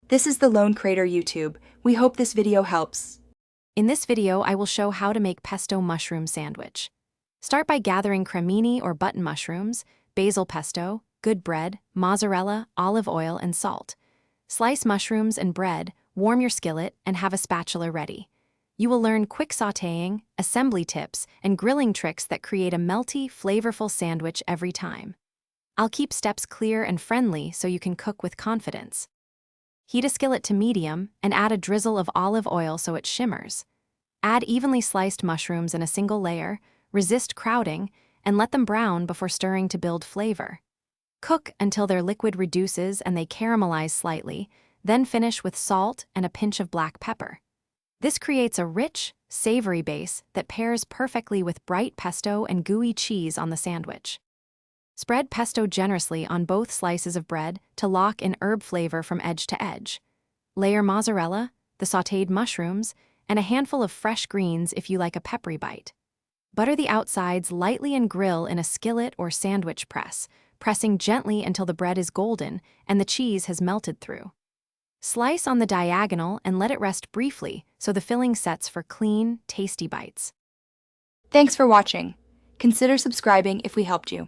This is the Lone Crater YouTube. We hope this video helps. In this video, I will show how to make pesto mushroom sandwich. Start by gathering cremini or button mushrooms, basil pesto, good bread, mozzarella, olive oil, and salt. Slice mushrooms and bread, warm your skillet, and have a spatula ready. You will learn quick sautéing, assembly tips, and grilling tricks that create a melty, flavorful sandwich every time. I'll keep steps clear and friendly so you can cook with confidence. Heat a skillet to medium and add a drizzle of olive oil so it shimmers. Add evenly sliced mushrooms in a single layer, resist crowding, and let them brown before stirring to build flavor. Cook until their liquid reduces and they caramelize slightly, then finish with salt and a pinch of black pepper. This creates a rich, savory base that pairs perfectly with bright pesto and gooey cheese on the sandwich. Spread pesto generously on both slices of bread to lock in herb flavor from edge to edge. Layer mozzarella, the sautéed mushrooms, and a handful of fresh greens if you like a peppery bite. Butter the outsides lightly and grill in a skillet or sandwich press, pressing gently until the bread is golden and the cheese has melted through. Slice on the diagonal and let it rest briefly so the filling sets for clean, tasty bites. Thanks for watching. Consider subscribing if we helped you.